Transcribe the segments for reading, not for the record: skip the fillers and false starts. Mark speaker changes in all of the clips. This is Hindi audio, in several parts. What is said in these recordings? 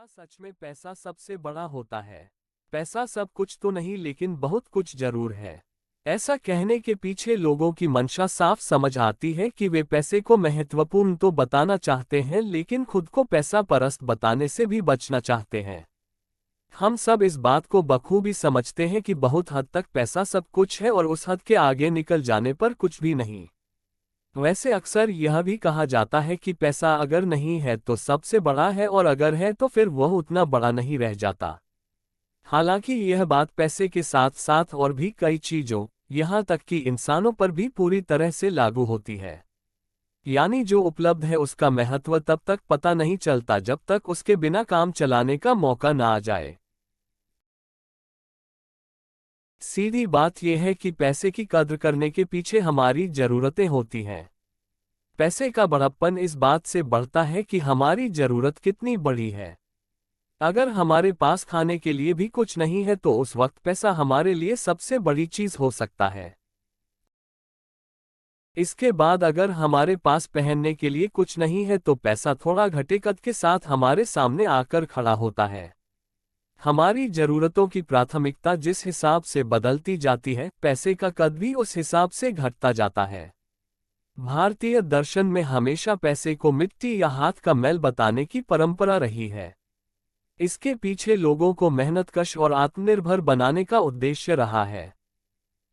Speaker 1: क्या सच में पैसा सबसे बड़ा होता है? पैसा सब कुछ तो नहीं लेकिन बहुत कुछ जरूर है। ऐसा कहने के पीछे लोगों की मंशा साफ समझ आती है कि वे पैसे को महत्वपूर्ण तो बताना चाहते हैं लेकिन खुद को पैसा परस्त बताने से भी बचना चाहते हैं। हम सब इस बात को बखूबी समझते हैं कि बहुत हद तक पैसा सब कुछ है और उस हद के आगे निकल जाने पर कुछ भी नहीं। वैसे अक्सर यह भी कहा जाता है कि पैसा अगर नहीं है तो सबसे बड़ा है और अगर है तो फिर वह उतना बड़ा नहीं रह जाता। हालांकि यह बात पैसे के साथ साथ और भी कई चीजों, यहाँ तक कि इंसानों पर भी पूरी तरह से लागू होती है। यानी जो उपलब्ध है उसका महत्व तब तक पता नहीं चलता जब तक उसके बिना काम चलाने का मौका ना आ जाए। सीधी बात यह है कि पैसे की कद्र करने के पीछे हमारी जरूरतें होती हैं। पैसे का बड़प्पन इस बात से बढ़ता है कि हमारी जरूरत कितनी बड़ी है। अगर हमारे पास खाने के लिए भी कुछ नहीं है तो उस वक्त पैसा हमारे लिए सबसे बड़ी चीज हो सकता है। इसके बाद अगर हमारे पास पहनने के लिए कुछ नहीं है तो पैसा थोड़ा घटे कद के साथ हमारे सामने आकर खड़ा होता है। हमारी जरूरतों की प्राथमिकता जिस हिसाब से बदलती जाती है, पैसे का कद भी उस हिसाब से घटता जाता है। भारतीय दर्शन में हमेशा पैसे को मिट्टी या हाथ का मैल बताने की परंपरा रही है। इसके पीछे लोगों को मेहनतकश और आत्मनिर्भर बनाने का उद्देश्य रहा है।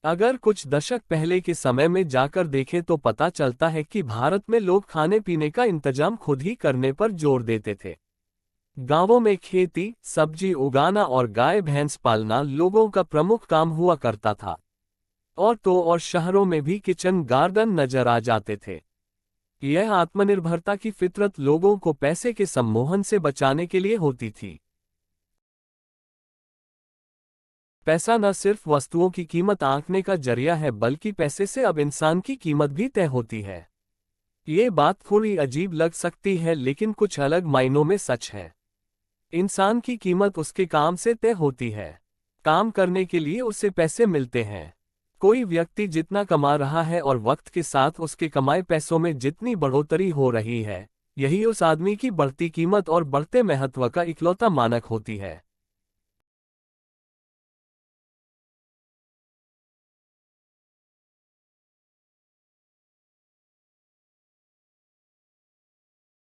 Speaker 1: अगर कुछ दशक पहले के समय में जाकर देखें तो पता चलता है कि भारत में लोग खाने पीने का इंतजाम खुद ही करने पर जोर देते थे। गांवों में खेती, सब्जी उगाना और गाय भैंस पालना लोगों का प्रमुख काम हुआ करता था। और शहरों में भी किचन गार्डन नजर आ जाते थे। यह आत्मनिर्भरता की फितरत लोगों को पैसे के सम्मोहन से बचाने के लिए होती थी। पैसा न सिर्फ वस्तुओं की कीमत आंकने का जरिया है बल्कि पैसे से अब इंसान की कीमत भी तय होती है। ये बात थोड़ी अजीब लग सकती है लेकिन कुछ अलग मायनों में सच है। इंसान की कीमत उसके काम से तय होती है। काम करने के लिए उसे पैसे मिलते हैं। कोई व्यक्ति जितना कमा रहा है और वक्त के साथ उसके कमाए पैसों में जितनी बढ़ोतरी हो रही है, यही उस आदमी की बढ़ती कीमत और बढ़ते महत्व का इकलौता मानक होती है।